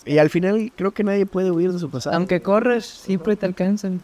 Y al final creo que nadie puede huir de su pasado. Aunque corres, siempre te alcanzan.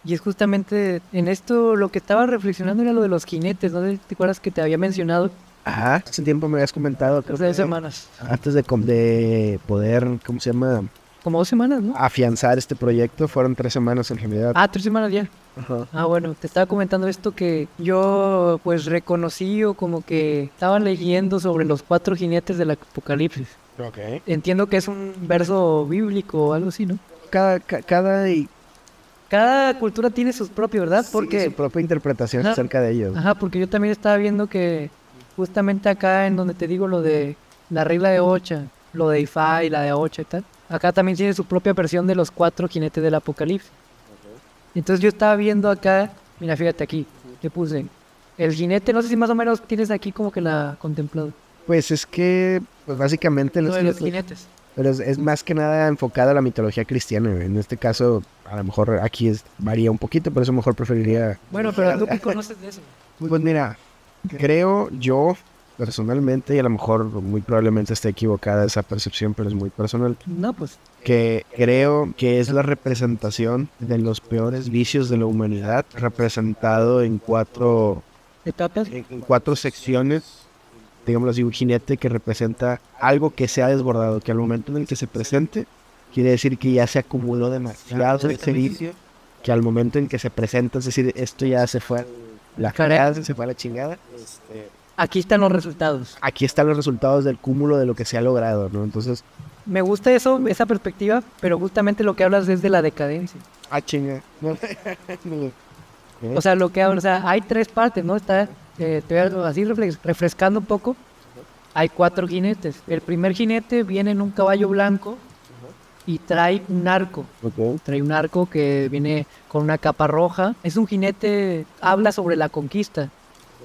Y es justamente en esto lo que estaba reflexionando era lo de los jinetes, ¿no? ¿Te acuerdas que te había mencionado Ajá, hace tiempo me habías comentado, creo hace 2 que semanas? antes de poder, ¿cómo se llama? Como 2 semanas, ¿no? Afianzar este proyecto, fueron 3 semanas en realidad. Ah, 3 semanas ya. Ajá. Ah, bueno, te estaba comentando esto que yo pues reconocí o como que estaba leyendo sobre los 4 jinetes del Apocalipsis. Ok. Entiendo que es un verso bíblico o algo así, ¿no? Cada cultura tiene sus propios, ¿verdad? Porque su propia interpretación Ajá. acerca de ellos. Ajá, porque yo también estaba viendo que justamente acá en donde te digo lo de la regla de Ocha, lo de Ifá y la de Ocha y tal, acá también tiene su propia versión de los 4 jinetes del Apocalipsis. Entonces yo estaba viendo acá, mira, fíjate aquí, te puse el jinete, no sé si más o menos tienes aquí como que la contemplado. Pues es que, pues básicamente, Lo de los jinetes. pero es más que nada enfocado a la mitología cristiana, güey. En este caso, a lo mejor aquí varía un poquito, por eso mejor preferiría... Bueno, pero tú qué conoces de eso. Pues mira, creo yo, personalmente, y a lo mejor muy probablemente esté equivocada esa percepción, pero es muy personal, No, pues, que creo que es la representación de los peores vicios de la humanidad, representado en etapas. en 4 secciones, digámoslo así, un jinete que representa algo que se ha desbordado, que al momento en el que se presente, quiere decir que ya se acumuló demasiado ese vicio, que al momento en que se presenta, es decir, esto ya se fue a la cagada, se fue a la chingada. Aquí están los resultados. Aquí están los resultados del cúmulo de lo que se ha logrado, ¿no? Entonces, Me gusta eso, esa perspectiva, pero justamente lo que hablas es de la decadencia. chinga. O sea, lo que hablas, o sea, hay 3 partes, ¿no? Está, te voy a así refrescando un poco. Hay 4 jinetes. El primer jinete viene en un caballo blanco y trae un arco. Ok. Trae un arco que viene con una capa roja. Es un jinete, habla sobre la conquista,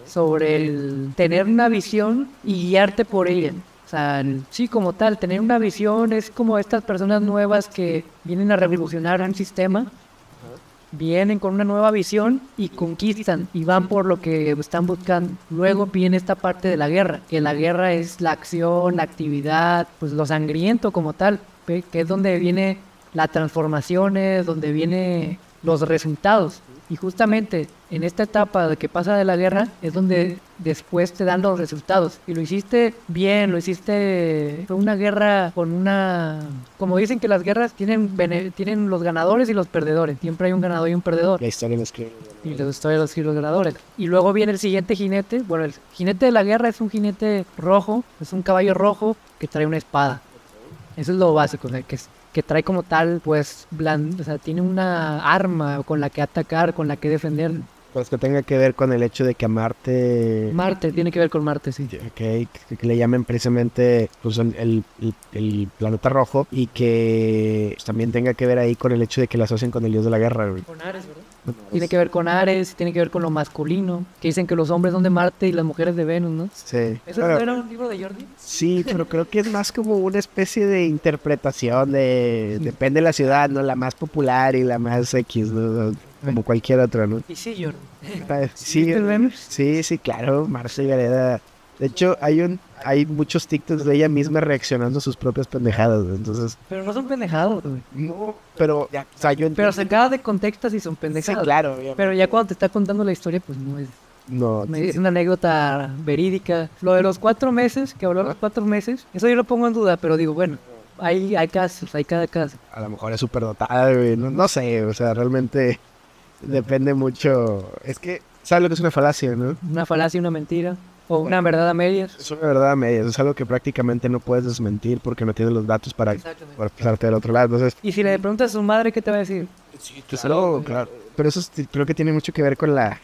sobre el tener una visión y guiarte por ella. O sea, sí, como tal, tener una visión es como estas personas nuevas que vienen a revolucionar un sistema, vienen con una nueva visión y conquistan y van por lo que están buscando. Luego viene esta parte de la guerra, que la guerra es la acción, la actividad, pues lo sangriento como tal, que es donde viene la transformación, es donde vienen los resultados. Y justamente en esta etapa de que pasa de la guerra es donde después te dan los resultados. Y lo hiciste bien, lo hiciste... Fue una guerra con una... Como dicen que las guerras tienen los ganadores y los perdedores. Siempre hay un ganador y un perdedor. La historia lo escribe. Y la historia de los ganadores. Y luego viene el siguiente jinete. Bueno, el jinete de la guerra es un jinete rojo. Es un caballo rojo que trae una espada. Eso es lo básico, o sea, que trae como tal, pues, o sea, tiene una arma con la que atacar, con la que defender. Pues que tenga que ver con el hecho de que Marte... Marte, tiene que ver con Marte, sí. Que le llamen precisamente pues, el planeta rojo y que pues, también tenga que ver ahí con el hecho de que lo asocien con el dios de la guerra, güey. Con Ares, ¿verdad? Tiene que ver con Ares, tiene que ver con lo masculino, que dicen que los hombres son de Marte y las mujeres de Venus, ¿no? Sí. ¿Eso no era un libro de Jordi? Sí, pero creo que es más como una especie de interpretación depende de la ciudad, ¿no? La más popular y la más X, ¿no? Como cualquier otra, ¿no? Y sí, Jordi. Sí, ¿Viste el meme? sí, claro, Marcel Gareda. De hecho, hay muchos TikToks de ella misma reaccionando a sus propias pendejadas, ¿no? Entonces... Pero no son pendejados, güey. No, pero... o sea, yo Pero sacadas de contexto sí son pendejadas. Sí, claro. Obviamente. Pero ya cuando te está contando la historia, pues no es... No. Es una anécdota verídica. Lo de los 4 meses, que habló de los 4 meses, eso yo lo pongo en duda, pero digo, bueno, hay casos, hay cada caso. A lo mejor es súper dotada, güey. No sé, o sea, realmente depende mucho. Es que, ¿sabes lo que es una falacia, no? Una falacia, una mentira, o una verdad a medias. Es una verdad a medias, es algo que prácticamente no puedes desmentir porque no tienes los datos para pasarte del otro lado. Entonces, y si le preguntas a su madre, ¿qué te va a decir? Sí, claro. Pero eso creo que tiene mucho que ver con la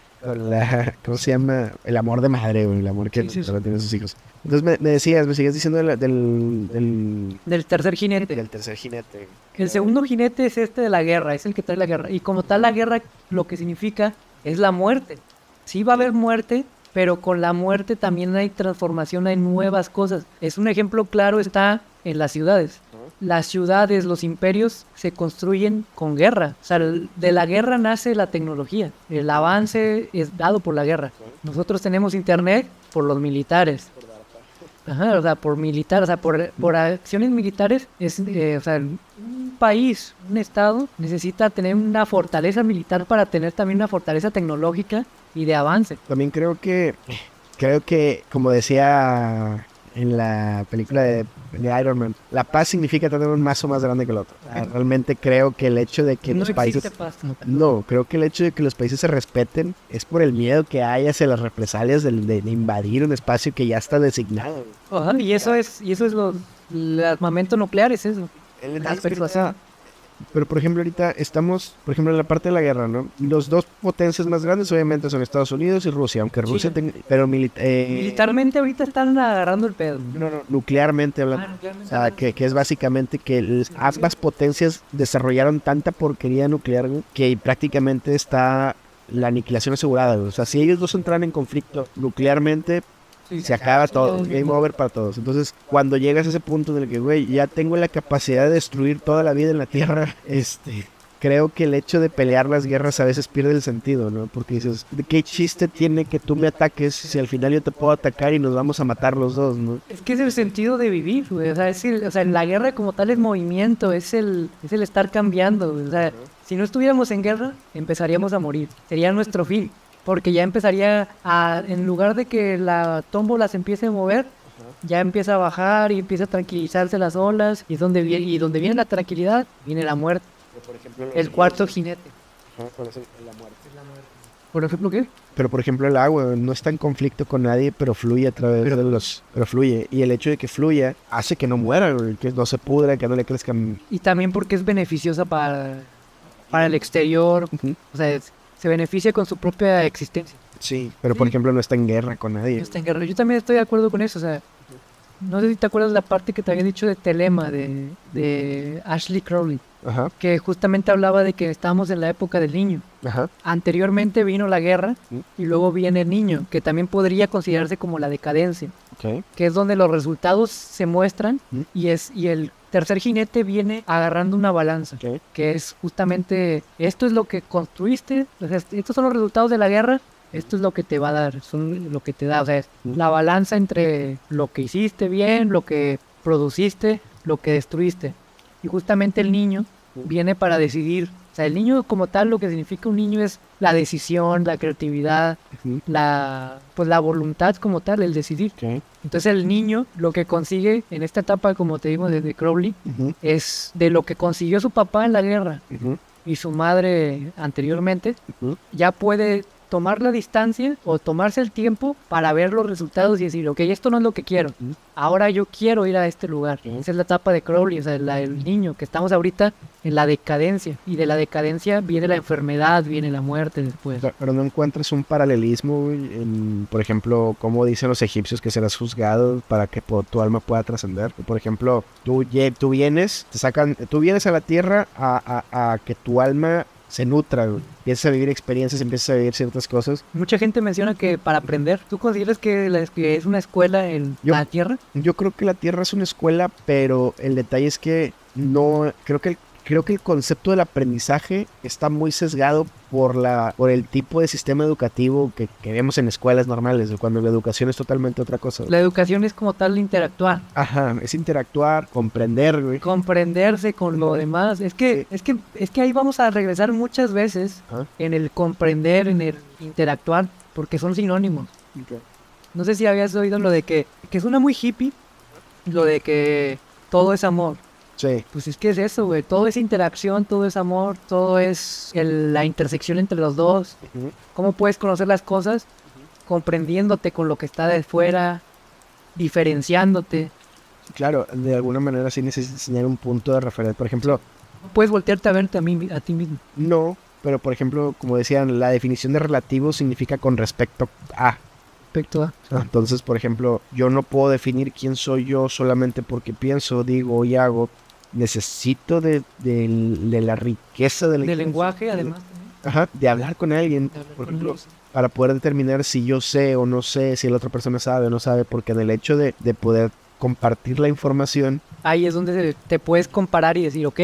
¿cómo se llama? El amor de madre, güey, el amor que Sí. tienen sus hijos. Entonces me seguías diciendo del tercer jinete. Del tercer jinete. El segundo jinete es este de la guerra, es el que trae la guerra. Y como tal la guerra lo que significa es la muerte. Sí va a haber muerte, pero con la muerte también hay transformación, hay nuevas cosas. Es un ejemplo claro, está en las ciudades. Las ciudades, los imperios se construyen con guerra. O sea, de la guerra nace la tecnología. El avance es dado por la guerra. Nosotros tenemos internet por los militares. Ajá, o sea, por militar, o sea, por acciones militares, o sea, un país, un estado, necesita tener una fortaleza militar para tener también una fortaleza tecnológica y de avance. También creo que, como decía en la película de Iron Man, la paz significa tener un mazo más grande que el otro. Realmente creo que el hecho de que No los existe países... paz. No, creo que el hecho de que los países se respeten es por el miedo que hay hacia las represalias de invadir un espacio que ya está designado. Ajá, y eso es el armamento nuclear, es eso. La persuasión. Pero, por ejemplo, ahorita estamos, por ejemplo, en la parte de la guerra, ¿no? Los dos potencias más grandes, obviamente, son Estados Unidos y Rusia, aunque Rusia pero Militarmente ahorita están agarrando el pedo. no, nuclearmente hablando. Nuclearmente O sea, hablando. que es básicamente que ambas potencias desarrollaron tanta porquería nuclear, güey, que prácticamente está la aniquilación asegurada, güey. O sea, si ellos dos entran en conflicto nuclearmente, Sí, se acaba todo, sí. game over para todos. Entonces, cuando llegas a ese punto en el que, güey, ya tengo la capacidad de destruir toda la vida en la Tierra, creo que el hecho de pelear las guerras a veces pierde el sentido, ¿no? Porque dices, ¿de qué chiste tiene que tú me ataques si al final yo te puedo atacar y nos vamos a matar los dos, ¿no? Es que es el sentido de vivir, güey. O sea, o sea, la guerra como tal es movimiento, es el estar cambiando, güey. O sea, si no estuviéramos en guerra, empezaríamos a morir. Sería nuestro fin. Porque ya empezaría en lugar de que la tómbola se empiece a mover, ya empieza a bajar y empieza a tranquilizarse las olas. Y donde viene la tranquilidad, viene la muerte. Por ejemplo, El cuarto jinete. la muerte. ¿Por ejemplo qué? Pero por ejemplo el agua no está en conflicto con nadie, pero fluye a través de los... Pero fluye. Y el hecho de que fluya hace que no muera, güey, que no se pudra, que no le crezcan... Y también porque es beneficiosa para el exterior. O sea, se beneficia con su propia existencia. Sí, pero por ejemplo no está en guerra con nadie. No está en guerra. Yo también estoy de acuerdo con eso. O sea, no sé si te acuerdas la parte que te había dicho de Telema, de Ashley Crowley, Ajá, que justamente hablaba de que estábamos en la época del niño. ajá. Anteriormente vino la guerra y luego viene el niño, que también podría considerarse como la decadencia, Ok. que es donde los resultados se muestran y el tercer jinete viene agarrando una balanza, Ok. que es justamente esto es lo que construiste, o sea, estos son los resultados de la guerra, esto es lo que te va a dar, son lo que te da, o sea, es la balanza entre lo que hiciste bien, lo que produciste, lo que destruiste. Y justamente el niño viene para decidir, o sea, el niño como tal, lo que significa un niño es la decisión, la creatividad, la voluntad como tal, el decidir. Ok. Entonces el niño lo que consigue en esta etapa, como te digo, de Crowley, es de lo que consiguió su papá en la guerra y su madre anteriormente, ya puede tomar la distancia o tomarse el tiempo para ver los resultados y decir, ok, esto no es lo que quiero, ahora yo quiero ir a este lugar. Esa es la etapa de Crowley, o sea, el niño, que estamos ahorita en la decadencia, y de la decadencia viene la enfermedad, viene la muerte después. Pero no encuentras un paralelismo, güey, por ejemplo, como dicen los egipcios que serás juzgado para que tu alma pueda trascender. Por ejemplo, tú vienes, tú vienes a la tierra a que tu alma se nutra, güey. Empiezas a vivir experiencias, empiezas a vivir ciertas cosas. Mucha gente menciona que para aprender, ¿tú consideras que es una escuela en la tierra? Yo creo que la tierra es una escuela, pero el detalle es que no, creo que el concepto del aprendizaje está muy sesgado por el tipo de sistema educativo que vemos en escuelas normales, cuando la educación es totalmente otra cosa. La educación es como tal interactuar. Ajá, es interactuar, comprender, güey. Comprenderse con lo demás. Es que ahí vamos a regresar muchas veces en el comprender, en el interactuar, porque son sinónimos. Okay. No sé si habías oído lo de que suena muy hippie, lo de que todo es amor. Sí. Pues es que es eso, güey. Todo es interacción, todo es amor, todo es la intersección entre los dos. ¿Cómo puedes conocer las cosas? Comprendiéndote con lo que está de fuera, diferenciándote. Claro, de alguna manera sí necesitas tener un punto de referencia. Por ejemplo... No puedes voltearte a verte a ti mismo. No, pero por ejemplo, como decían, la definición de relativo significa con respecto a... Respecto a... Entonces, por ejemplo, yo no puedo definir quién soy yo solamente porque pienso, digo y hago. Necesito de la riqueza del lenguaje, además. Ajá, de hablar con alguien, por ejemplo, para poder determinar si yo sé o no sé, si la otra persona sabe o no sabe, porque en el hecho de poder compartir la información... Ahí es donde te puedes comparar y decir, ok,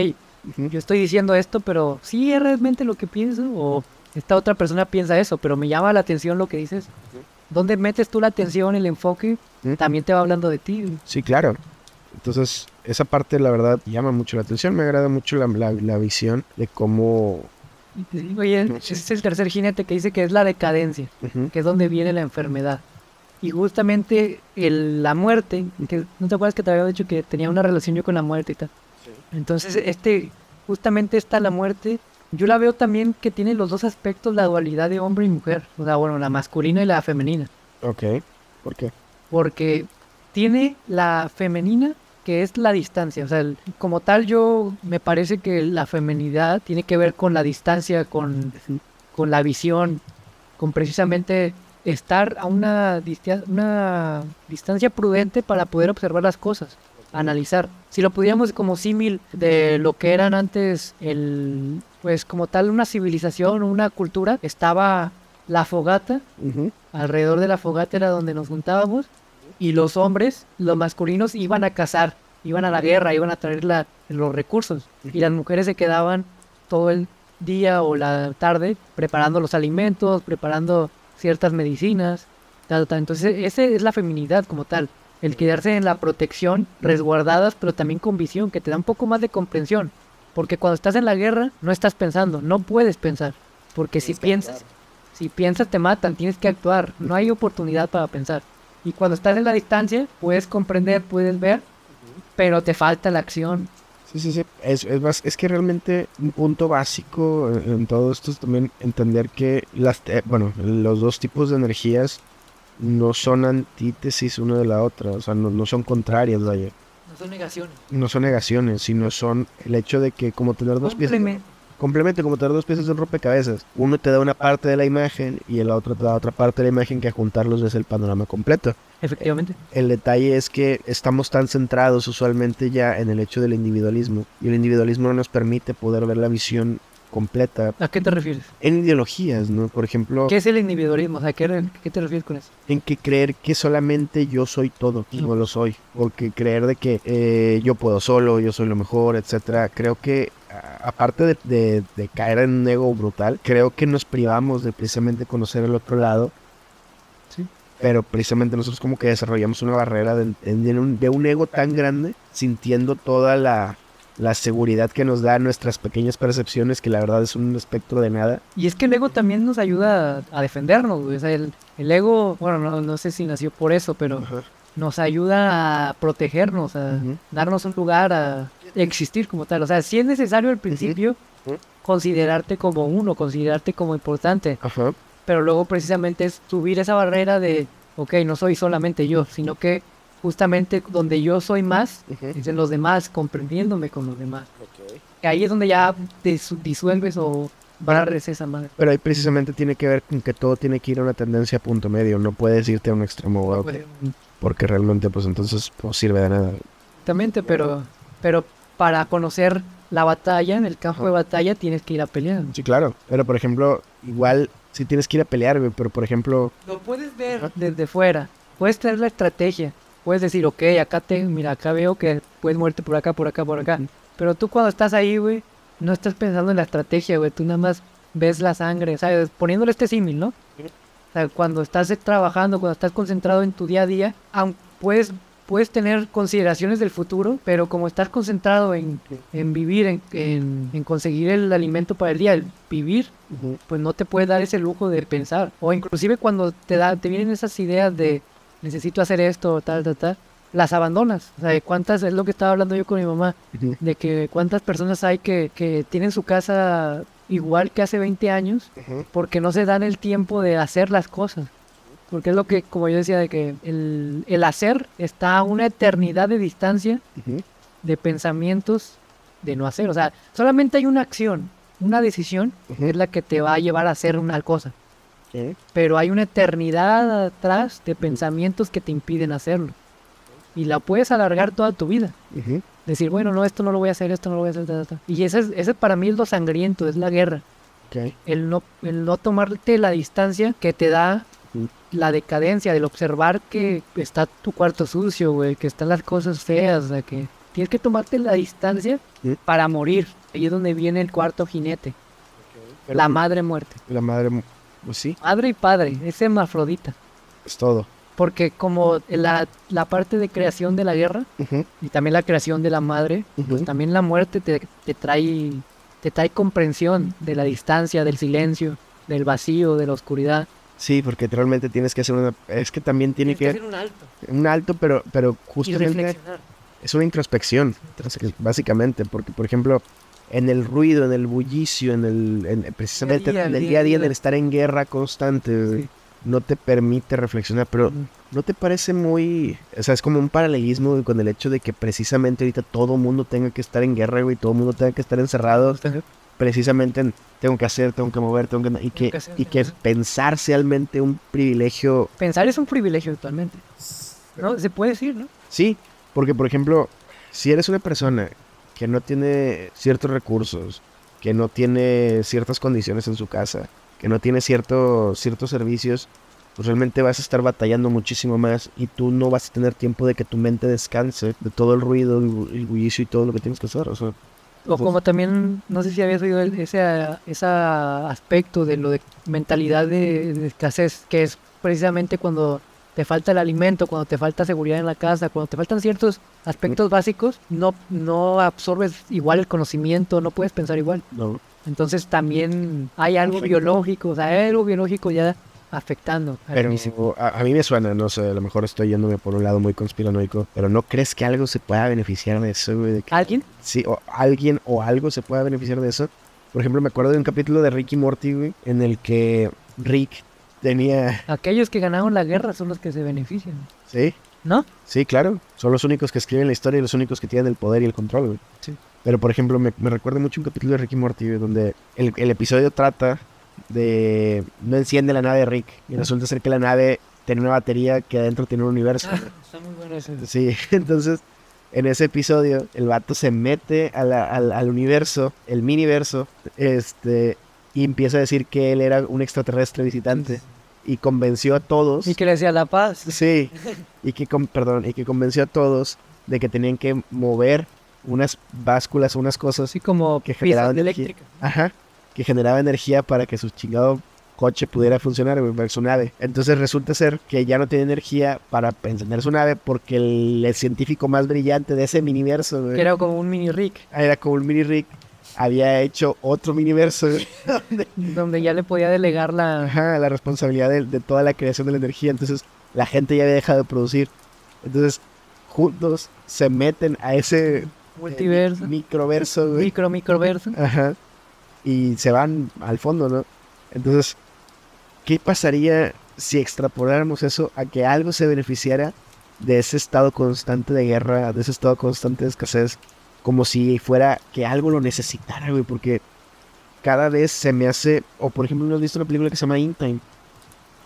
yo estoy diciendo esto, pero ¿sí es realmente lo que pienso? O esta otra persona piensa eso, pero me llama la atención lo que dices. dónde metes tú la atención, el enfoque, también te va hablando de ti, güey. Sí, claro. Entonces, esa parte, la verdad, llama mucho la atención. Me agrada mucho la visión de cómo... Y te digo, oye, ese es el tercer jinete que dice que es la decadencia, que es donde viene la enfermedad. Y justamente la muerte, que no te acuerdas que te había dicho que tenía una relación yo con la muerte y tal. Entonces, justamente la muerte, yo la veo también que tiene los dos aspectos, la dualidad de hombre y mujer. O sea, bueno, la masculina y la femenina. Ok. ¿Por qué? Porque tiene la femenina, que es la distancia. O sea, como tal, yo me parece que la feminidad tiene que ver con la distancia, con la visión, con precisamente estar a una distancia prudente para poder observar las cosas, analizar. Si lo pudiéramos como símil de lo que eran antes, pues como tal una civilización, una cultura, estaba la fogata, alrededor de la fogata era donde nos juntábamos, y los hombres, los masculinos, iban a cazar, iban a la guerra, iban a traer los recursos, y las mujeres se quedaban todo el día o la tarde preparando los alimentos, preparando ciertas medicinas, tal. Entonces, esa es la feminidad como tal, el quedarse en la protección, resguardadas, pero también con visión, que te da un poco más de comprensión, porque cuando estás en la guerra no estás pensando, no puedes pensar, porque si piensas te matan, tienes que actuar, no hay oportunidad para pensar. Y cuando estás en la distancia, puedes comprender, puedes ver, pero te falta la acción. Sí. Es que realmente un punto básico en todo esto es también entender que los dos tipos de energías no son antítesis una de la otra, o sea, no son contrarias, vaya. No son negaciones. No son negaciones, sino son el hecho de que como tener dos piezas... Complemento, como tener dos piezas de un rompecabezas. Uno te da una parte de la imagen y el otro te da otra parte de la imagen que a juntarlos es el panorama completo. Efectivamente. El detalle es que estamos tan centrados usualmente ya en el hecho del individualismo. Y el individualismo no nos permite poder ver la visión completa. ¿A qué te refieres? En ideologías, ¿no? Por ejemplo... ¿Qué es el individualismo? O sea, ¿qué te refieres con eso? En que creer que solamente yo soy todo, no lo soy. Porque creer de que yo puedo solo, yo soy lo mejor, etcétera. Creo que aparte de caer en un ego brutal, creo que nos privamos de precisamente conocer el otro lado. Sí. Pero precisamente nosotros como que desarrollamos una barrera de un ego tan grande, sintiendo toda la seguridad que nos da nuestras pequeñas percepciones, que la verdad es un espectro de nada. Y es que el ego también nos ayuda a defendernos, güey. O sea, el ego, bueno, no sé si nació por eso, pero nos ayuda a protegernos, a darnos un lugar, a existir como tal. O sea, si es necesario al principio considerarte como uno, considerarte como importante. Pero luego precisamente es subir esa barrera de, ok, no soy solamente yo, sino que justamente donde yo soy más, es en los demás, comprendiéndome con los demás. Ahí es donde ya disuelves o barres esa madre. Pero ahí precisamente tiene que ver con que todo tiene que ir a una tendencia a punto medio, no puedes irte a un extremo o a otro, porque realmente pues entonces no sirve de nada. Exactamente, pero para conocer la batalla, en el campo de batalla tienes que ir a pelear. Sí, claro, pero por ejemplo, igual sí tienes que ir a pelear, güey, pero por ejemplo... Lo puedes ver desde fuera, puedes tener la estrategia, puedes decir, ok, mira, acá veo que puedes moverte por acá, por acá, por acá. Pero tú cuando estás ahí, güey, no estás pensando en la estrategia, güey, tú nada más ves la sangre, ¿sabes? Poniéndole este símil, ¿no? O sea, cuando estás trabajando, cuando estás concentrado en tu día a día, aunque puedes tener consideraciones del futuro, pero como estás concentrado en vivir, en conseguir el alimento para el día, el vivir, pues no te puedes dar ese lujo de pensar. O inclusive cuando te vienen esas ideas de necesito hacer esto, tal, las abandonas. O sea, es lo que estaba hablando yo con mi mamá, de que cuántas personas hay que tienen su casa igual que hace 20 años, porque no se dan el tiempo de hacer las cosas. Porque es lo que, como yo decía, de que el hacer está a una eternidad de distancia de pensamientos de no hacer. O sea, solamente hay una acción, una decisión, que es la que te va a llevar a hacer una cosa. Pero hay una eternidad atrás de pensamientos que te impiden hacerlo. Y la puedes alargar toda tu vida. Decir, bueno, no, esto no lo voy a hacer, esto no lo voy a hacer. Y ese para mí es lo sangriento, es la guerra. El no tomarte la distancia que te da la decadencia, del observar que está tu cuarto sucio, güey, que están las cosas feas, o sea, que tienes que tomarte la distancia para morir. Ahí es donde viene el cuarto jinete. La madre muerte. La madre, pues sí. Madre y padre, es hermafrodita. Es todo. Porque como la parte de creación de la guerra Ujú, y también la creación de la madre, pues ujú. también la muerte te trae comprensión de la distancia, del silencio, del vacío, de la oscuridad. Sí, porque realmente tienes que hacer una... Es que también tiene que... un alto Un alto, pero y justamente reflexionar. es una introspección, básicamente, porque, por ejemplo, en el ruido, en el bullicio, precisamente día, en el día día a a día, en día. el estar en guerra constante, güey, Sí. no te permite reflexionar, pero Ujú. ¿no te parece muy... O sea, es como un paralelismo güey, con el hecho de que precisamente ahorita todo el mundo tenga que estar en guerra, güey, todo el mundo tenga que estar encerrado, precisamente en tengo que hacer, tengo que mover, Tengo que hacer, y tengo que que hacer. pensar realmente un privilegio. Pensar es un privilegio actualmente. ¿No? Se puede decir, ¿no? Sí, porque por ejemplo, si eres una persona que no tiene ciertos recursos, que no tiene ciertas condiciones en su casa, que no tiene ciertos servicios, pues realmente vas a estar batallando muchísimo más y tú no vas a tener tiempo de que tu mente descanse de todo el ruido, el bullicio y todo lo que tienes que hacer. O sea, O pues, como también, no sé si habías oído ese aspecto de lo de mentalidad de escasez, que es precisamente cuando te falta el alimento, cuando te falta seguridad en la casa, cuando te faltan ciertos aspectos básicos, no absorbes igual el conocimiento, no puedes pensar igual. no. Entonces también hay algo biológico, o sea, hay algo biológico ya afectando al inicio. Pero a mí me suena, no sé, a lo mejor estoy yéndome por un lado muy conspiranoico, pero ¿no crees que algo se pueda beneficiar de eso, güey? ¿Alguien? Sí, o alguien o algo se pueda beneficiar de eso. Por ejemplo, me acuerdo de un capítulo de Rick y Morty, güey, en el que Rick tenía... Aquellos que ganaron la guerra son los que se benefician, Sí, ¿no? sí, claro. Son los únicos que escriben la historia y los únicos que tienen el poder y el control, güey. Sí. Pero, por ejemplo, me recuerda mucho un capítulo de Rick y Morty, güey, donde el episodio trata de... No enciende la nave de Rick y resulta ser que la nave tiene una batería que adentro tiene un universo. Está muy bueno ese. Sí, entonces en ese episodio el vato se mete al universo, el miniverso, y empieza a decir que él era un extraterrestre visitante y convenció a todos, Y que le decía la paz. sí, y que convenció a todos de que tenían que mover unas básculas, unas cosas Así como que piezas generaban energía, eléctricas. ajá, que generaba energía para que su chingado coche pudiera funcionar, güey, para su nave. Entonces resulta ser que ya no tiene energía para encender su nave porque el científico más brillante de ese miniverso, güey, Que era como un mini Rick. era como un mini Rick, había hecho otro miniverso, güey, donde, Donde ya le podía delegar la ajá, la responsabilidad de toda la creación de la energía. Entonces la gente ya había dejado de producir. Entonces juntos se meten a ese multiverso. microverso, güey. Microverso. Ajá. Y se van al fondo, ¿no? Entonces, ¿qué pasaría si extrapoláramos eso a que algo se beneficiara de ese estado constante de guerra, de ese estado constante de escasez, como si fuera que algo lo necesitara, güey? Porque cada vez se me hace, o por ejemplo, ¿no has visto una película que se llama In Time?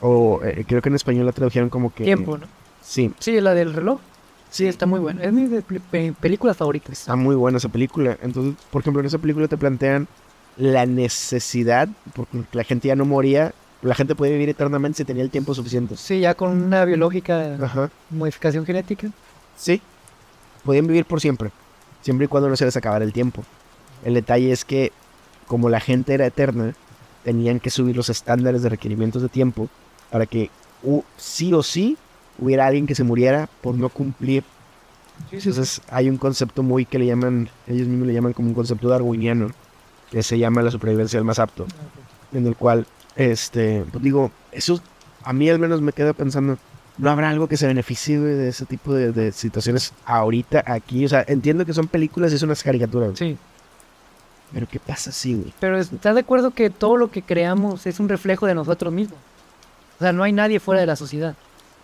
O creo que en español la tradujeron como que... Tiempo, ¿no? Sí, Sí, la del reloj. Sí, está muy buena. Es mi películas favoritas. está muy buena esa película. Entonces, por ejemplo, en esa película te plantean la necesidad, porque la gente ya no moría, la gente podía vivir eternamente si tenía el tiempo suficiente. Sí, ya con una biológica Ajá. modificación genética. Sí, podían vivir por siempre, siempre y cuando no se les acabara el tiempo. El detalle es que, como la gente era eterna, tenían que subir los estándares de requerimientos de tiempo para que sí o sí hubiera alguien que se muriera por no cumplir. Entonces hay un concepto muy que le llaman, ellos mismos le llaman como un concepto darwiniano, que se llama la supervivencia del más apto, en el cual, pues digo, eso a mí al menos me queda pensando, ¿no habrá algo que se beneficie güey, de ese tipo de situaciones ahorita aquí? O sea, entiendo que son películas y son unas caricaturas, güey, Sí. pero ¿qué pasa así, güey? Pero ¿estás de acuerdo que todo lo que creamos es un reflejo de nosotros mismos? O sea, no hay nadie fuera de la sociedad.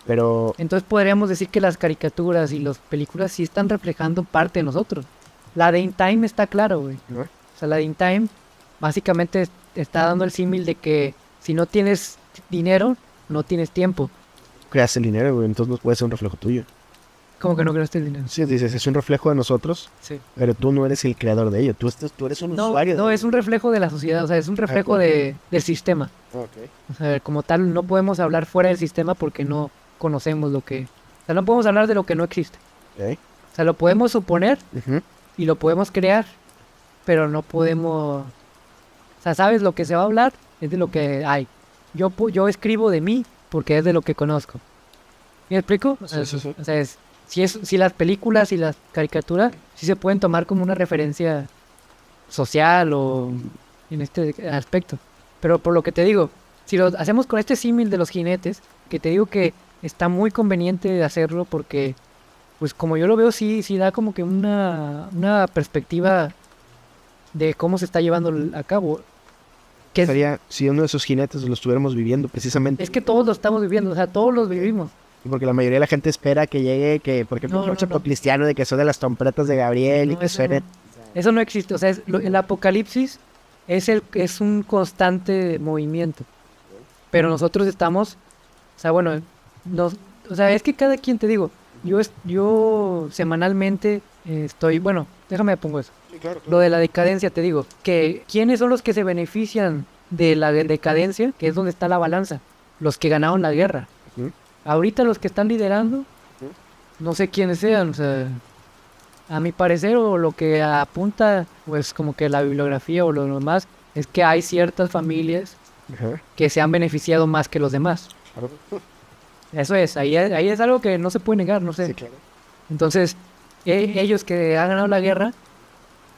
Pero, Entonces podríamos decir que las caricaturas y las películas sí están reflejando parte de nosotros. La de In Time está claro, güey. ¿no? O sea, la de In Time básicamente está dando el símil de que si no tienes dinero, no tienes tiempo. Creas el dinero, güey, entonces no puede ser un reflejo tuyo. ¿Cómo que no creaste el dinero? Sí, dices, es un reflejo de nosotros, Sí. pero tú no eres el creador de ello, tú eres un No, usuario. no, es un reflejo de la sociedad, o sea, es un reflejo del sistema. Ok. O sea, como tal, no podemos hablar fuera del sistema porque no conocemos lo que... O sea, no podemos hablar de lo que no existe. Ok. O sea, lo podemos suponer Ujú. y lo podemos crear, pero no podemos... O sea, ¿sabes? Lo que se va a hablar es de lo que hay. Yo escribo de mí, porque es de lo que conozco. ¿Me explico? O sea, o sea, si las películas y las caricaturas sí se pueden tomar como una referencia social o en este aspecto. Pero por lo que te digo, si lo hacemos con este símil de los jinetes, que te digo que está muy conveniente hacerlo porque, pues como yo lo veo, sí da como que una perspectiva de cómo se está llevando a cabo. Que Sería si uno de esos jinetes lo estuviéramos viviendo precisamente. es que todos lo estamos viviendo, o sea, todos los vivimos. Porque la mayoría de la gente espera que llegue, que por ejemplo, No. cristiano de que son de las trompetas de Gabriel y No, que suenen. eso no existe, o sea, el apocalipsis es un constante movimiento. Pero nosotros estamos, o sea, bueno, o sea, es que cada quien, te digo, yo semanalmente estoy, bueno, déjame pongo eso. Lo de la decadencia, te digo, que ¿quiénes son los que se benefician de la decadencia? Que es donde está la balanza. Los que ganaron la guerra. Ujú. Ahorita los que están liderando, no sé quiénes sean, o sea, a mi parecer o lo que apunta, pues como que la bibliografía o lo demás, es que hay ciertas familias Ajá. que se han beneficiado más que los demás. Eso es, ahí es algo que no se puede negar, no sé. Sí, claro. Entonces, ellos que han ganado la guerra,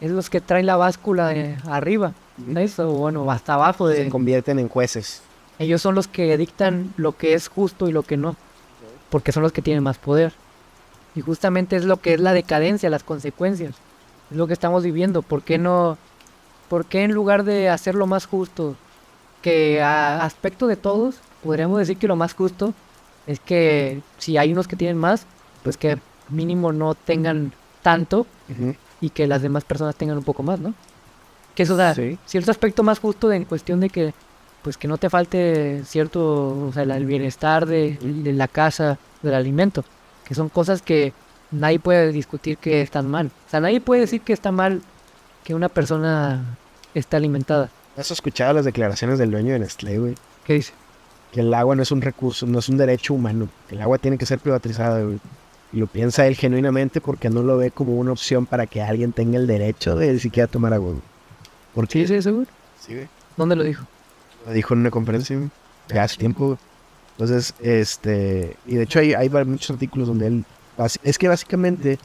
es los que traen la báscula de arriba, ¿sabes? O bueno, hasta abajo Se de... convierten en jueces. Ellos son los que dictan lo que es justo y lo que no, porque son los que tienen más poder. Y justamente es lo que es la decadencia, las consecuencias. Es lo que estamos viviendo. ¿Por qué en lugar de hacerlo más justo, que a aspecto de todos, podríamos decir que lo más justo es que si hay unos que tienen más, pues que mínimo no tengan tanto Ujú. y que las demás personas tengan un poco más, ¿no? Que eso da Sí. cierto aspecto más justo en cuestión de que, pues que no te falte cierto, o sea, el bienestar de la casa, del alimento, que son cosas que nadie puede discutir que están mal. O sea, nadie puede decir que está mal que una persona esté alimentada. ¿Has escuchado las declaraciones del dueño de Nestlé, güey? ¿Qué dice? Que el agua no es un recurso, no es un derecho humano. Que el agua tiene que ser privatizada, güey. Y lo piensa él genuinamente porque no lo ve como una opción para que alguien tenga el derecho de siquiera tomar agua, güey. ¿Por ¿Sí qué? dice eso, güey? Sí, güey. ¿Dónde lo dijo? Lo dijo en una conferencia, güey, de hace tiempo, güey. Entonces, y de hecho hay muchos artículos donde él... Es que básicamente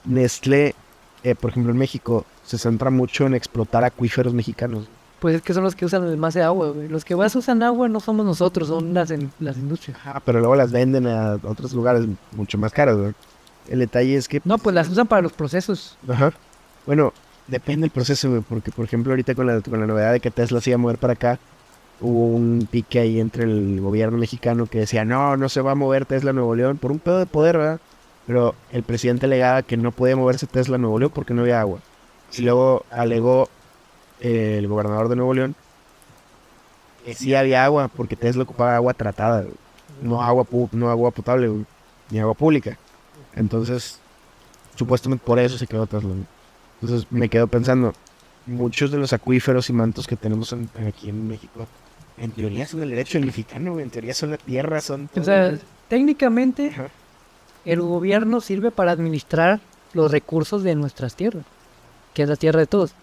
Nestlé, por ejemplo en México, se centra mucho en explotar acuíferos mexicanos. Pues es que son los que usan más de agua, güey. Los que más usan agua no somos nosotros, son las industrias. Ajá, pero luego las venden a otros lugares mucho más caros, güey. El detalle es que... No, pues las usan para los procesos. Ajá. Bueno, depende del proceso, güey, porque por ejemplo ahorita con la novedad de que Tesla se iba a mover para acá, hubo un pique ahí entre el gobierno mexicano que decía, no se va a mover Tesla a Nuevo León por un pedo de poder, ¿verdad? Pero el presidente alegaba que no podía moverse Tesla a Nuevo León porque no había agua. Y luego alegó el gobernador de Nuevo León que sí había agua porque Tesla ocupaba agua tratada, güey. No agua potable, güey, ni agua pública. Entonces, supuestamente por eso se quedó Tesla, güey. Entonces me quedo pensando, muchos de los acuíferos y mantos que tenemos aquí en México, en teoría son el derecho del mexicano, güey. En teoría son la tierra, son... O sea, técnicamente Ajá. el gobierno sirve para administrar los recursos de nuestras tierras, que es la tierra de todos.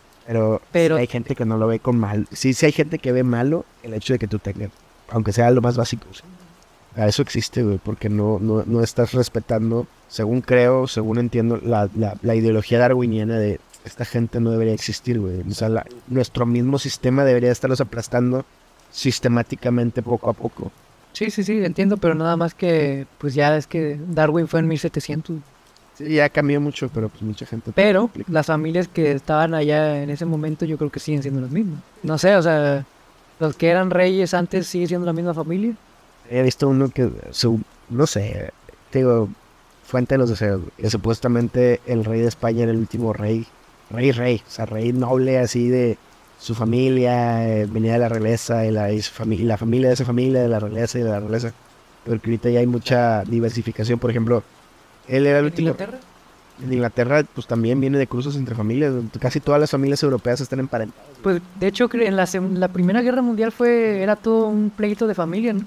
Pero hay gente que no lo ve con mal. Sí hay gente que ve malo el hecho de que tú tengas, aunque sea lo más básico. ¿Sí? A eso existe, güey, porque no estás respetando, según creo, según entiendo, la ideología darwiniana de esta gente no debería existir, güey. O sea, nuestro mismo sistema debería estarlos aplastando sistemáticamente poco a poco. Sí, entiendo, pero nada más que, pues ya es que Darwin fue en 1700. Sí, ya cambió mucho, pero pues mucha gente... Pero las familias que estaban allá en ese momento yo creo que siguen siendo las mismas. No sé, o sea, los que eran reyes antes siguen siendo la misma familia. He visto uno que, no sé, te digo, fuente de los deseos, que supuestamente el rey de España era el último rey, o sea, rey noble así de su familia, venía de la realeza y la familia de esa familia, de la realeza y de la realeza. Pero que ahorita ya hay mucha diversificación, por ejemplo, él era el ¿En último... Inglaterra? En Inglaterra, pues también viene de cruzos entre familias, casi todas las familias europeas están emparentadas. Pues de hecho en la Primera Guerra Mundial era todo un pleito de familia, ¿no?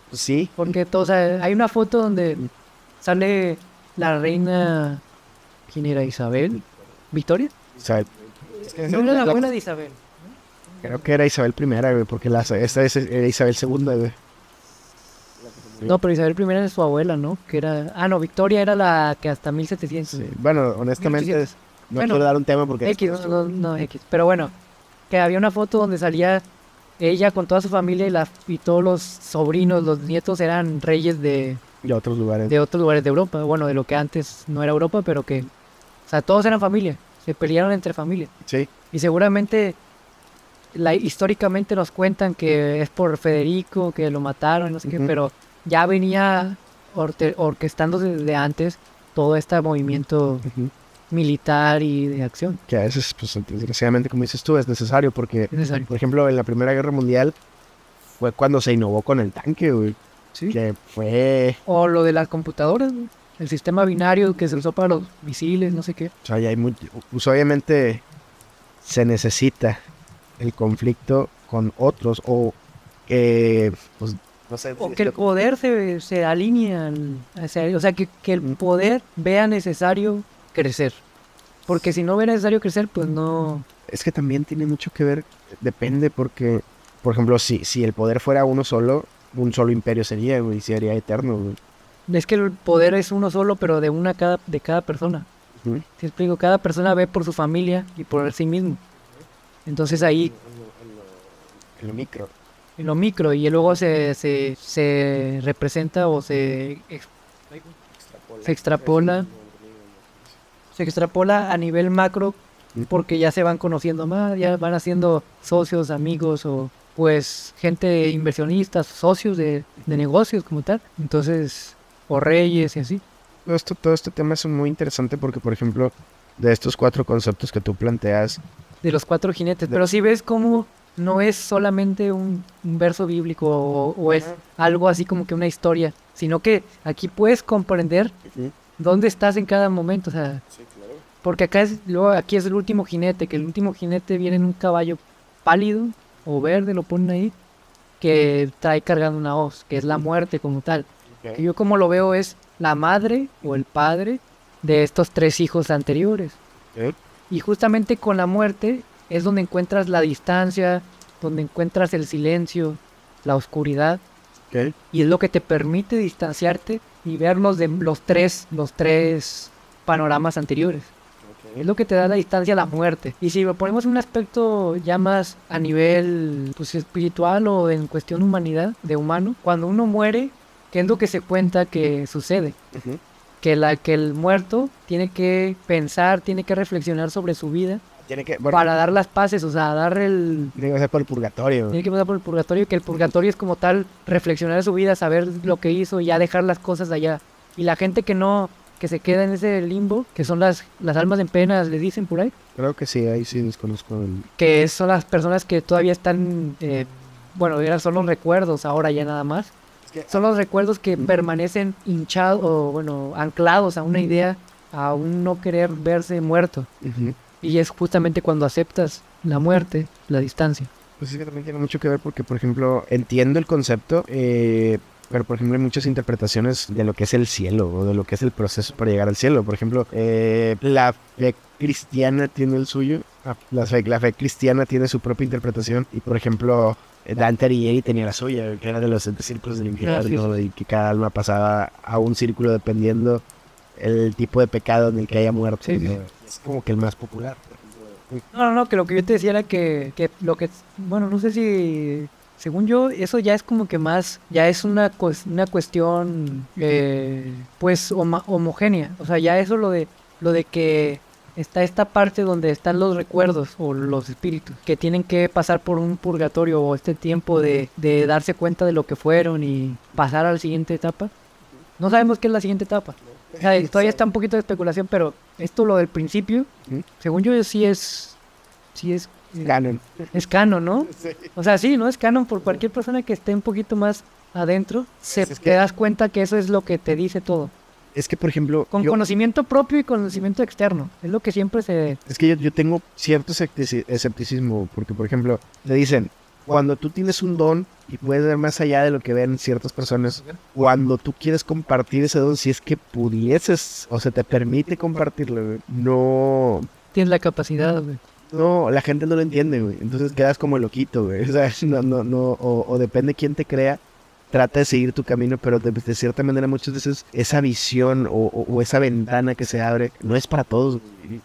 Pues sí, Porque todo, o sea, hay una foto donde sale la reina, ¿quién era? Isabel, ¿Victoria? Isabel. No era la abuela de Isabel. Creo que era Isabel I, güey, porque esta vez era Isabel II, güey. No, pero Isabel I es su abuela, ¿no? Que era... Ah, no, Victoria era la que hasta 1700. Sí. Bueno, honestamente, 1800. no Bueno, quiero dar un tema porque... X, no, X. Pero bueno, que había una foto donde salía ella con toda su familia y todos los sobrinos, los nietos eran reyes Y a otros lugares. de otros lugares de Europa. Bueno, de lo que antes no era Europa, pero que... O sea, todos eran familia. Se pelearon entre familia. Sí. Y seguramente históricamente nos cuentan que es por Federico, que lo mataron, no sé qué, Ujú. pero ya venía orquestando desde antes todo este movimiento Ujú. militar y de acción. Que a veces, pues, desgraciadamente, como dices tú, es necesario porque, Es necesario. por ejemplo, en la Primera Guerra Mundial fue cuando se innovó con el tanque, güey. Sí. Que fue... O lo de las computadoras, ¿no? El sistema binario que se usó para los misiles, no sé qué. O sea, ya hay mucho... Pues obviamente se necesita el conflicto con otros o que, pues, no sé. O que el poder se alinee o sea, que el poder vea necesario crecer. Porque si no ve necesario crecer, pues no... Es que también tiene mucho que ver, depende porque, por ejemplo, si el poder fuera uno solo, un solo imperio sería, güey, sería eterno, güey. Es que el poder es uno solo, pero de cada persona. Ujú. ¿Sí explico? Cada persona ve por su familia y por sí mismo. Entonces ahí, En lo micro. en lo micro, y luego se representa o se extrapola, se extrapola a nivel macro porque ya se van conociendo más, ya van haciendo socios, amigos o pues gente inversionistas, socios de negocios como tal. Entonces, o reyes y así. Todo este tema es muy interesante porque, por ejemplo, de estos 4 conceptos que tú planteas, De los 4 jinetes. Pero si ves cómo no es solamente un verso bíblico o es algo así como que una historia, sino que aquí puedes comprender dónde estás en cada momento. O sea, porque aquí es el último jinete, que el último jinete viene en un caballo pálido o verde, lo ponen ahí, que trae cargando una hoz, que es la muerte como tal. Y yo como lo veo es la madre o el padre de estos 3 hijos anteriores. Y justamente con la muerte es donde encuentras la distancia, donde encuentras el silencio, la oscuridad, ¿ok? y es lo que te permite distanciarte y ver los tres panoramas anteriores. Es lo que te da la distancia a la muerte. Y si lo ponemos en un aspecto ya más a nivel pues, espiritual o en cuestión humanidad, de humano, cuando uno muere, ¿qué es lo que se cuenta que sucede? Ujú. Que el muerto tiene que pensar, tiene que reflexionar sobre su vida Tiene que, para dar las paces, o sea, dar el... tiene que pasar por el purgatorio. Tiene que pasar por el purgatorio, que el purgatorio es como tal reflexionar su vida, saber lo que hizo y ya dejar las cosas allá. Y la gente que no, que se queda en ese limbo, que son las almas en pena, le dicen por ahí, Creo que sí, ahí sí desconozco el... que son las personas que todavía están, bueno, son los recuerdos ahora ya nada más. Son los recuerdos que permanecen hinchados o, bueno, anclados a una idea, a un no querer verse muerto. Ujú. Y es justamente cuando aceptas la muerte, la distancia. Pues es que también tiene mucho que ver porque, por ejemplo, entiendo el concepto, pero, por ejemplo, hay muchas interpretaciones de lo que es el cielo o de lo que es el proceso para llegar al cielo. Por ejemplo, la fe cristiana tiene el suyo, la fe cristiana tiene su propia interpretación y, por ejemplo, Dante Alighieri tenía la suya, que era de los 7 círculos del infierno y que cada alma pasaba a un círculo dependiendo el tipo de pecado en el que haya muerto. Sí, sí. ¿No? Es como que el más popular. No, que lo que yo te decía era que lo que, bueno, no sé si, según yo, eso ya es como que más, ya es una cuestión, pues, homogénea. O sea, ya eso lo de que está esta parte donde están los recuerdos o los espíritus, que tienen que pasar por un purgatorio o este tiempo de darse cuenta de lo que fueron y pasar a la siguiente etapa. No sabemos qué es la siguiente etapa. O sea, todavía está un poquito de especulación, pero esto lo del principio, según yo sí es Canon. es canon, ¿no? O sea, sí, ¿no? Es canon por cualquier persona que esté un poquito más adentro, te das cuenta que eso es lo que te dice todo. Es que, por ejemplo, Con conocimiento propio y conocimiento externo. Es lo que siempre es que yo tengo cierto escepticismo, porque, por ejemplo, le dicen, cuando tú tienes un don y puedes ver más allá de lo que ven ciertas personas, cuando tú quieres compartir ese don, si es que pudieses o se te permite compartirlo, güey, tienes la capacidad, güey. no, la gente no lo entiende, güey. Entonces quedas como loquito, güey. O sea, o depende quién te crea. trata de seguir tu camino, pero de cierta manera muchas veces esa visión o esa ventana que se abre no es para todos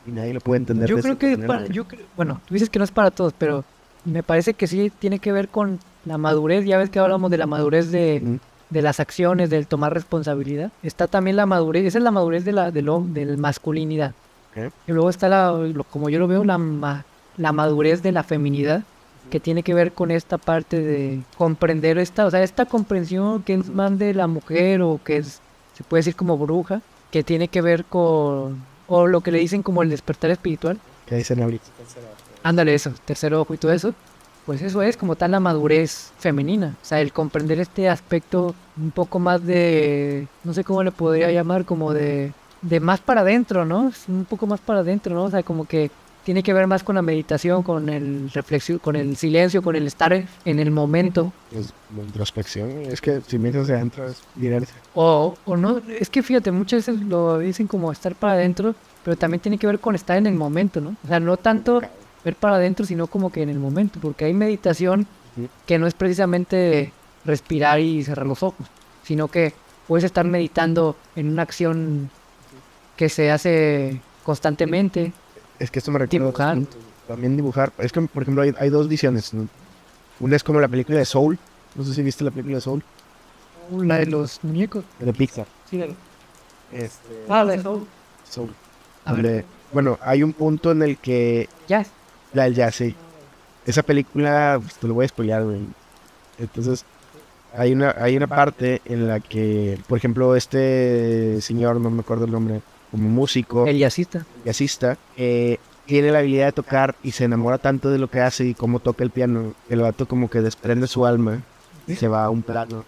y nadie lo puede entender. Yo de creo cierta que, manera. bueno, tú dices que no es para todos, pero me parece que sí tiene que ver con la madurez. Ya ves que hablamos de la madurez Ujú. de las acciones, del tomar responsabilidad. Está también la madurez, esa es la madurez del masculinidad. Ok. Y luego está como yo lo veo, la madurez de la feminidad, que tiene que ver con esta parte de comprender o sea, esta comprensión que es más de la mujer o que es, se puede decir como bruja, que tiene que ver o lo que le dicen como el despertar espiritual. ¿Qué dicen ahorita? Ándale, eso, tercer ojo y todo eso. Pues eso es como tal la madurez femenina. O sea, el comprender este aspecto un poco más no sé cómo le podría llamar, como de más para adentro, ¿no? Es un poco más para adentro, ¿no? O sea, como que tiene que ver más con la meditación, con el reflexión, con el silencio, con el estar en el momento. Pues, la introspección, es que si miras hacia adentro es mirarse. O no, es que fíjate, muchas veces lo dicen como estar para adentro, pero también tiene que ver con estar en el momento, ¿no? O sea, no tanto ver para adentro, sino como que en el momento, porque hay meditación Ujú. que no es precisamente respirar y cerrar los ojos, sino que puedes estar meditando en una acción que se hace constantemente, Es que esto me recuerda dibujar. también dibujar. Es que, por ejemplo, hay dos visiones, ¿no? Una es como la película de Soul. No sé si viste la película de Soul, La de los muñecos. de Pixar. Sí, La la de Soul. Soul. A ver, Donde, bueno, hay un punto en el que ya. la del jazz, sí. Esa película, pues, te lo voy a spoilear, güey. Entonces, hay una parte en la que, por ejemplo, este señor, no me acuerdo el nombre, como músico, El jazzista. jazzista, tiene la habilidad de tocar y se enamora tanto de lo que hace y cómo toca el piano, que el vato como que desprende su alma y se va a un plano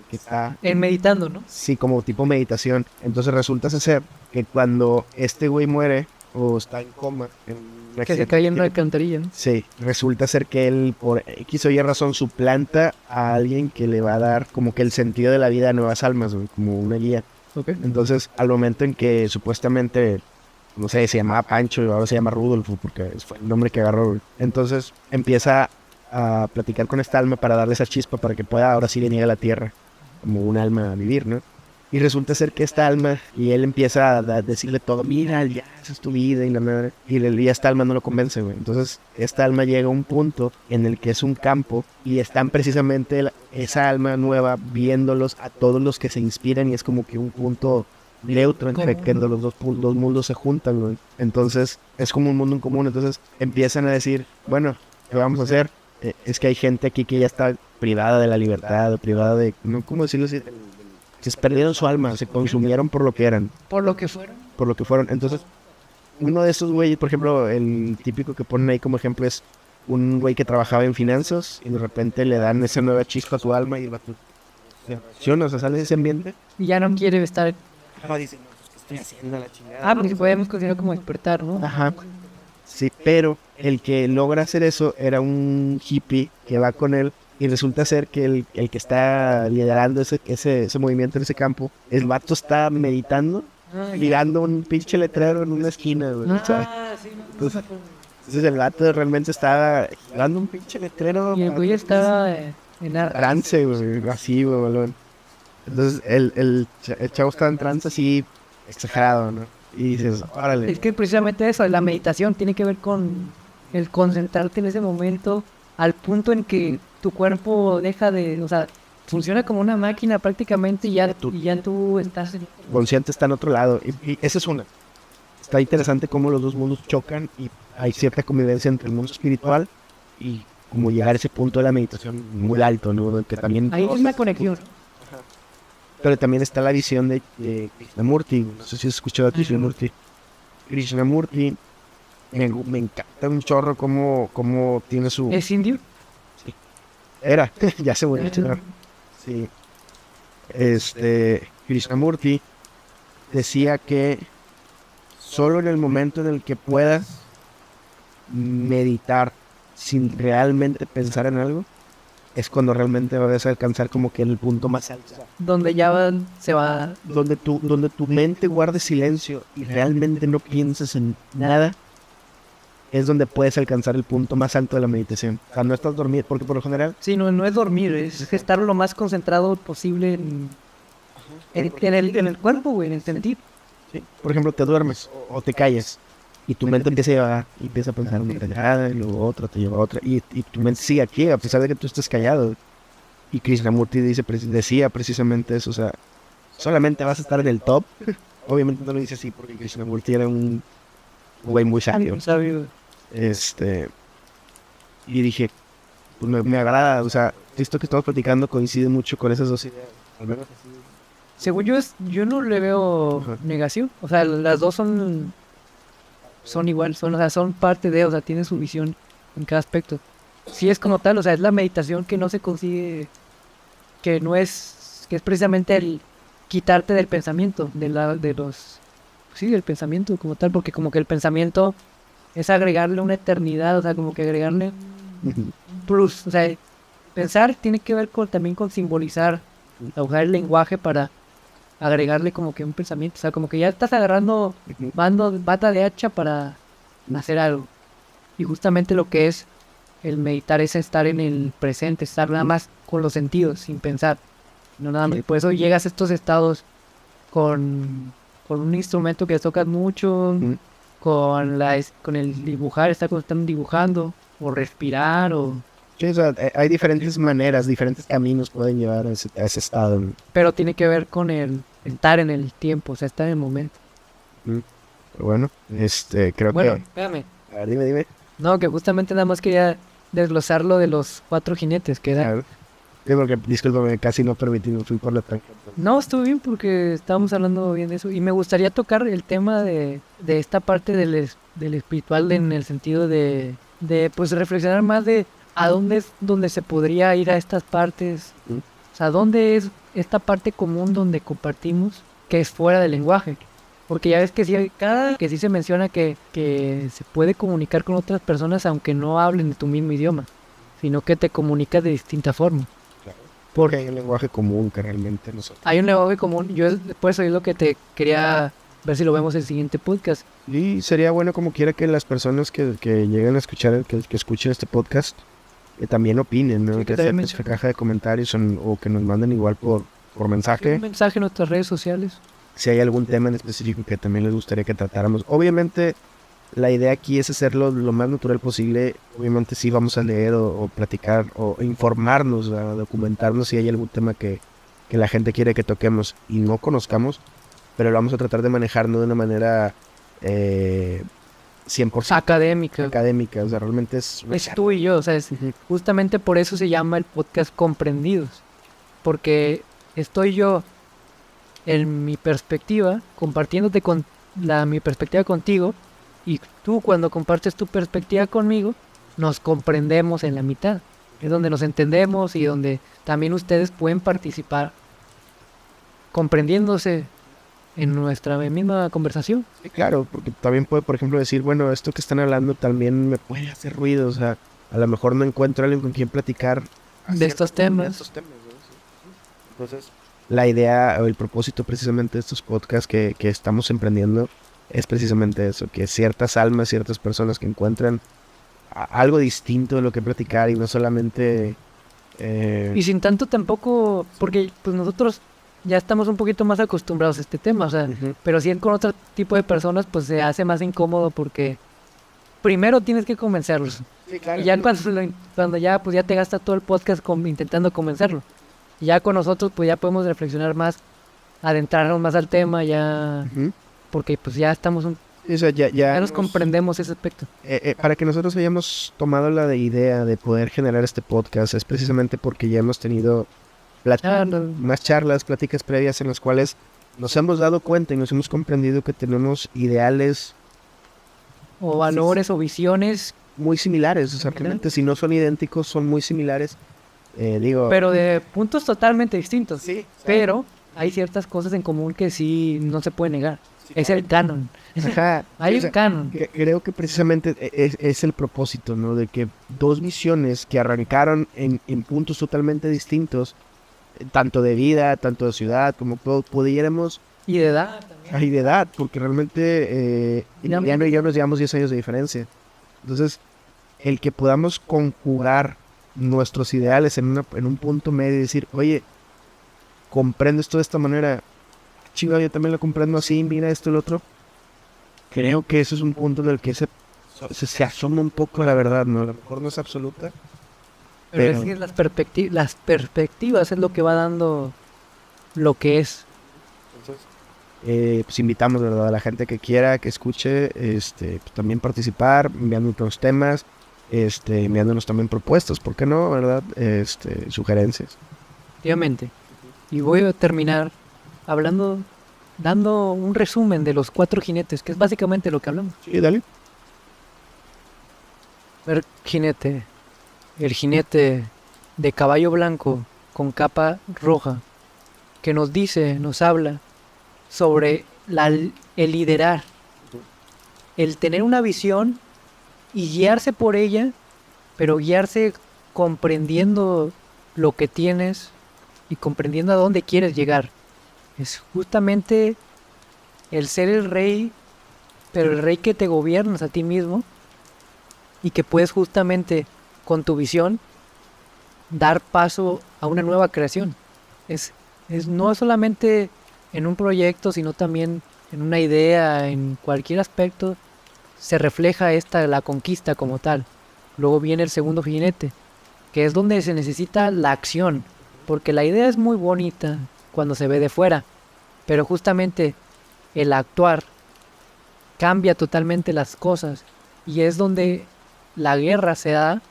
que está, El meditando, ¿no? sí, como tipo meditación. Entonces resulta ser que cuando este güey muere o está en coma, en un Que se cae en una accidente, alcantarilla, ¿no? sí, resulta ser que él por X o Y razón suplanta a alguien que le va a dar como que el sentido de la vida a nuevas almas, güey, como una guía. Ok. Entonces, al momento en que supuestamente, no sé, se llamaba Pancho y ahora se llama Rudolfo porque fue el nombre que agarró, güey. Entonces empieza a platicar con esta alma para darle esa chispa para que pueda ahora sí venir a la tierra como un alma a vivir, ¿no? Y resulta ser que esta alma, y él empieza a decirle todo, mira, ya, esa es tu vida y la madre. Y esta alma no lo convence, güey. Entonces, esta alma llega a un punto en el que es un campo y están precisamente esa alma nueva viéndolos a todos los que se inspiran y es como que un punto neutro entre que los dos mundos se juntan, güey. Entonces, es como un mundo en común. Entonces, empiezan a decir, bueno, ¿qué vamos a hacer? Es que hay gente aquí que ya está privada de la libertad, privada de, no, ¿cómo decirlo así? Que se perdieron su alma, se consumieron por lo que eran, Por lo que fueron. por lo que fueron. Entonces, uno de esos güeyes, por ejemplo, el típico que ponen ahí como ejemplo es un güey que trabajaba en finanzas y de repente le dan esa nueva chispa a su alma y el vato se reacciona, o sea, sale de ese ambiente. Y ya no quiere estar. No, dice, no, pues, ¿qué estoy haciendo la chingada? Ah, porque podemos considerar como despertar, ¿no? Ajá. Sí, pero el que logra hacer eso era un hippie que va con él y resulta ser que el que está liderando ese movimiento en ese campo, el vato está meditando, mirando un pinche letrero en una esquina, güey. O sea, Sí, entonces el vato realmente estaba mirando un pinche letrero. y el güey estaba en Trance, güey, así, güey, balón. Entonces el chavo estaba en trance así, exagerado, ¿no? Y dices, órale. Es que precisamente eso, la meditación tiene que ver con el concentrarte en ese momento al punto en que tu cuerpo deja de, o sea, funciona como una máquina prácticamente y ya tú estás en... Consciente está en otro lado. Y esa es una. Está interesante cómo los dos mundos chocan y hay cierta convivencia entre el mundo espiritual y como llegar a ese punto de la meditación muy alto, ¿no? Que también, Ahí es una conexión. pero también está la visión de Krishnamurti. No sé si has escuchado a Krishnamurti. Krishnamurti me encanta un chorro cómo tiene su... ¿Es indio? Era, ya se murió. Sí. Krishnamurti decía que solo en el momento en el que puedas meditar sin realmente pensar en algo, es cuando realmente vas a alcanzar como que el punto más alto. Donde ya se va... Donde tu mente guarde silencio y realmente no pienses en nada, es donde puedes alcanzar el punto más alto de la meditación. O sea, no estás dormido, porque por lo general... Sí, no es dormir, es estar lo más concentrado posible en el cuerpo, güey, en el sentir. Sí. Por ejemplo, te duermes o te calles y tu mente empieza a llevar, y empieza a pensar una callada y luego otra te lleva a otra y tu mente sigue aquí a pesar de que tú estés callado. Y Krishnamurti decía precisamente eso, o sea, solamente vas a estar en el top. Obviamente no lo dice así porque Krishnamurti era un güey muy sabio. Sabio. Y dije, pues me agrada, o sea, esto que estamos platicando coincide mucho con esas dos ideas. Al menos así. Según yo no le veo Ajá. negación. O sea, las dos son igual, o sea, son parte de, o sea, tienen su visión en cada aspecto. Sí es como tal, o sea, es la meditación que no se consigue, que es precisamente el quitarte del pensamiento, del pensamiento como tal, porque como que el pensamiento es agregarle una eternidad, o sea, como que agregarle un plus, o sea, pensar tiene que ver también con simbolizar, usar el lenguaje para agregarle como que un pensamiento, o sea, como que ya estás agarrando bata de hacha para hacer algo. Y justamente lo que es el meditar es estar en el presente, estar nada más con los sentidos, sin pensar. No nada más. Por eso llegas a estos estados con un instrumento que tocas mucho, con el dibujar, está cuando están dibujando, o respirar, o... Sí, o sea, hay diferentes maneras, diferentes caminos pueden llevar a ese estado. Pero tiene que ver con el estar en el tiempo, o sea, estar en el momento. Pero bueno, creo Bueno, que... espérame. A ver, dime. No, que justamente nada más quería desglosar lo de los 4 jinetes, que A era... ver. Sí, porque, discúlpame, casi no permití, me fui por la tangente. No, estuvo bien porque estábamos hablando bien de eso. Y me gustaría tocar el tema de esta parte del espiritual en el sentido de pues reflexionar más de a dónde es donde se podría ir a estas partes. O sea, dónde es esta parte común donde compartimos que es fuera del lenguaje. Porque ya ves que sí, que sí se menciona que se puede comunicar con otras personas aunque no hablen de tu mismo idioma, sino que te comunicas de distinta forma. Porque hay un lenguaje común que realmente nosotros... Hay un lenguaje común, pues es lo que te quería ver si lo vemos en el siguiente podcast. Y sería bueno como quiera que las personas que lleguen a escuchar, que escuchen este podcast, que también opinen, ¿no? Sí, que sea en nuestra caja de comentarios o que nos manden igual por mensaje. Un mensaje en nuestras redes sociales. Si hay algún tema en específico que también les gustaría que tratáramos. Obviamente, la idea aquí es hacerlo lo más natural posible. Obviamente sí vamos a leer o platicar o informarnos, a documentarnos si hay algún tema que la gente quiere que toquemos y no conozcamos, pero lo vamos a tratar de manejar no de una manera 100% académica. O sea, realmente es tú y yo, o sea, justamente por eso se llama el podcast Comprendidos. Porque estoy yo en mi perspectiva, compartiéndote mi perspectiva contigo, y tú cuando compartes tu perspectiva conmigo, nos comprendemos en la mitad. Es donde nos entendemos y donde también ustedes pueden participar comprendiéndose en nuestra misma conversación. Sí, claro, porque también puede, por ejemplo, decir, bueno, esto que están hablando también me puede hacer ruido, o sea, a lo mejor no encuentro a alguien con quien platicar de estos temas. ¿no? Sí. Entonces, la idea o el propósito precisamente de estos podcasts que estamos emprendiendo es precisamente eso, que ciertas almas, ciertas personas que encuentran algo distinto de lo que platicar y no solamente... Y sin tanto tampoco, porque pues nosotros ya estamos un poquito más acostumbrados a este tema, o sea, pero si es con otro tipo de personas, pues se hace más incómodo porque primero tienes que convencerlos. Sí, claro. Y ya cuando ya pues ya te gastas todo el podcast intentando convencerlo. Y ya con nosotros pues ya podemos reflexionar más, adentrarnos más al tema, ya porque pues ya estamos o sea, ya nos comprendemos ese aspecto. Para que nosotros hayamos tomado la idea de poder generar este podcast es precisamente porque ya hemos tenido más charlas, pláticas previas en las cuales nos hemos dado cuenta y nos hemos comprendido que tenemos ideales o valores o visiones muy similares, o sea, realmente si no son idénticos son muy similares, pero de puntos totalmente distintos. Sí, pero hay ciertas cosas en común que sí no se puede negar. Sí, es el canon. Ajá. Hay un canon. Creo que precisamente es el propósito, ¿no? De que dos visiones que arrancaron en puntos totalmente distintos, tanto de vida, tanto de ciudad, como pudiéramos... Y de edad también. Y de edad, porque realmente Emiliano y yo nos llevamos 10 años de diferencia. Entonces, el que podamos conjugar nuestros ideales en un punto medio y decir, oye, comprendo esto de esta manera, chingado, yo también lo comprendo así, mira esto y lo otro. Creo que eso es un punto en el que se asoma un poco la verdad, ¿no? A lo mejor no es absoluta. Pero es que las perspectivas es lo que va dando lo que es. Pues invitamos, de verdad, a la gente que quiera, que escuche, pues también participar, enviando otros temas, enviándonos también propuestas, ¿por qué no, verdad? Sugerencias. Efectivamente. Y voy a terminar dando un resumen de los 4 jinetes, que es básicamente lo que hablamos. Sí, dale. Primer jinete, el jinete de caballo blanco con capa roja, que nos habla sobre el liderar, el tener una visión y guiarse por ella, pero guiarse comprendiendo lo que tienes y comprendiendo a dónde quieres llegar. Es justamente el ser el rey, pero el rey que te gobiernas a ti mismo y que puedes justamente con tu visión dar paso a una nueva creación. Es no solamente en un proyecto, sino también en una idea, en cualquier aspecto se refleja la conquista como tal. Luego viene el segundo jinete, que es donde se necesita la acción, porque la idea es muy bonita cuando se ve de fuera, pero justamente el actuar cambia totalmente las cosas y es donde la guerra se da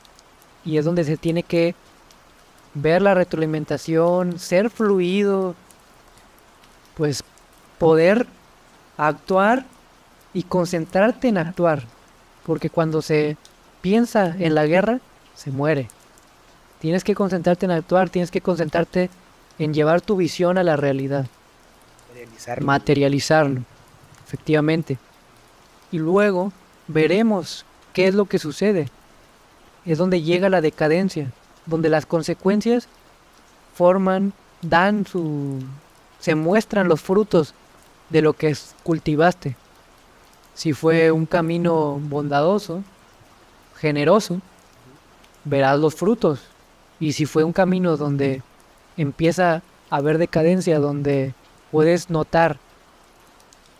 y es donde se tiene que ver la retroalimentación, ser fluido, pues poder actuar y concentrarte en actuar, porque cuando se piensa en la guerra, se muere. Tienes que concentrarte en actuar, tienes que concentrarte en llevar tu visión a la realidad. Materializarlo, efectivamente. Y luego veremos qué es lo que sucede. Es donde llega la decadencia, donde las consecuencias se muestran los frutos de lo que cultivaste. Si fue un camino bondadoso, generoso, verás los frutos. Y si fue un camino donde empieza a haber decadencia, donde puedes notar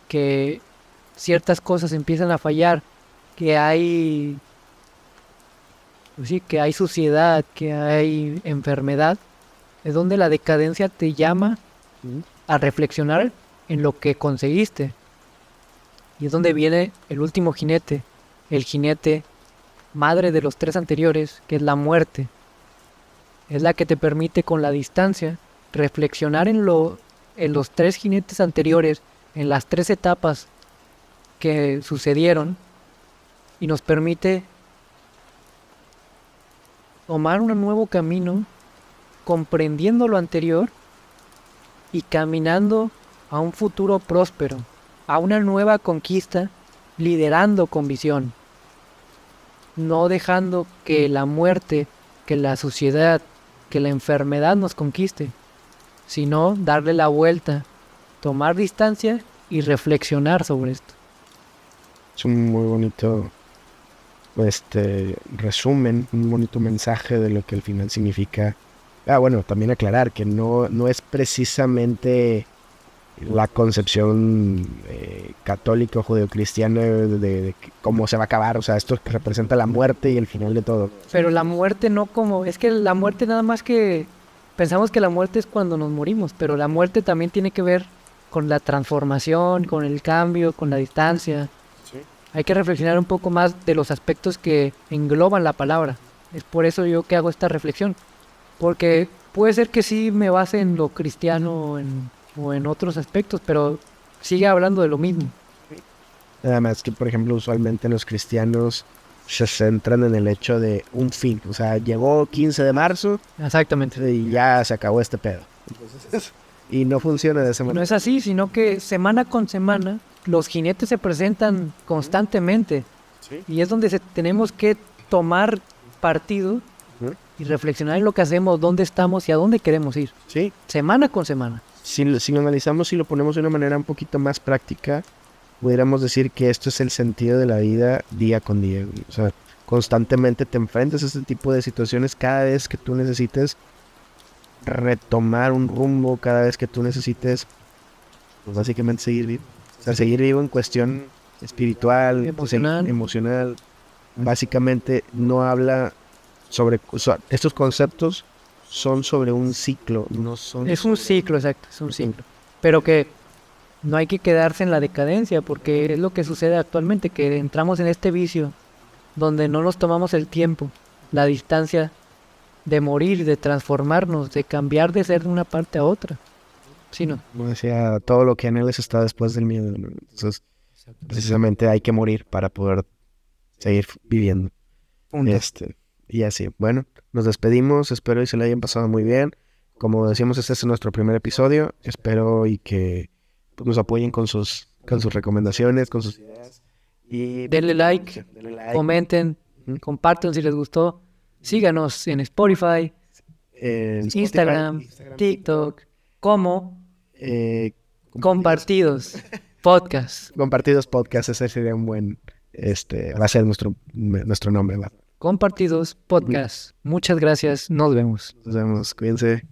que ciertas cosas empiezan a fallar, que hay suciedad, que hay enfermedad, es donde la decadencia te llama a reflexionar en lo que conseguiste. Y es donde viene el último jinete, el jinete madre de los 3 anteriores, que es la muerte. Es la que te permite con la distancia reflexionar en los 3 jinetes anteriores, en las 3 etapas que sucedieron, y nos permite tomar un nuevo camino, comprendiendo lo anterior y caminando a un futuro próspero, a una nueva conquista, liderando con visión, no dejando que la muerte, que la suciedad, que la enfermedad nos conquiste, sino darle la vuelta, tomar distancia y reflexionar sobre esto. Es un muy bonito resumen, un bonito mensaje de lo que al final significa. Bueno, también aclarar que no es precisamente la concepción católica o judeocristiana de cómo se va a acabar. O sea, esto representa la muerte y el final de todo. Pero la muerte no como... Es que la muerte nada más que... Pensamos que la muerte es cuando nos morimos, pero la muerte también tiene que ver con la transformación, con el cambio, con la distancia. Sí. Hay que reflexionar un poco más de los aspectos que engloban la palabra. Es por eso yo que hago esta reflexión. Porque puede ser que sí me base en lo cristiano o en otros aspectos, pero sigue hablando de lo mismo. Nada más que, por ejemplo, usualmente los cristianos se centran en el hecho de un fin. O sea, llegó 15 de marzo. Exactamente. Y ya se acabó este pedo. Entonces, y no funciona de esa manera. No es así, sino que semana con semana los jinetes se presentan constantemente. ¿Sí? Y es donde tenemos que tomar partido y reflexionar en lo que hacemos, dónde estamos y a dónde queremos ir. Sí. Semana con semana. Si lo analizamos y lo ponemos de una manera un poquito más práctica, pudiéramos decir que esto es el sentido de la vida día con día. O sea, constantemente te enfrentas a este tipo de situaciones cada vez que tú necesites retomar un rumbo, cada vez que tú necesites, pues básicamente seguir vivo. O sea, seguir vivo en cuestión espiritual, emocional. Básicamente no habla sobre... estos conceptos son sobre un ciclo, no son... Es un ciclo, exacto, es un ciclo. Pero que no hay que quedarse en la decadencia, porque es lo que sucede actualmente, que entramos en este vicio donde no nos tomamos el tiempo, la distancia de morir, de transformarnos, de cambiar de ser de una parte a otra. ¿Sí, no? Como decía, todo lo que anheles está después del miedo, ¿no? Entonces, precisamente hay que morir para poder seguir viviendo. Punto. Y así. Bueno, nos despedimos. Espero y se le hayan pasado muy bien. Como decíamos, este es nuestro primer episodio. Espero y que pues, nos apoyen con sus recomendaciones, con sus ideas. Y Denle like, comenten, compartan si les gustó. Síganos en Spotify, Instagram, TikTok, como Compartidos Podcast. Compartidos Podcast, ese sería un buen, va a ser nuestro nombre, ¿va? Compartidos Podcast. Muchas gracias. Nos vemos. Nos vemos, cuídense.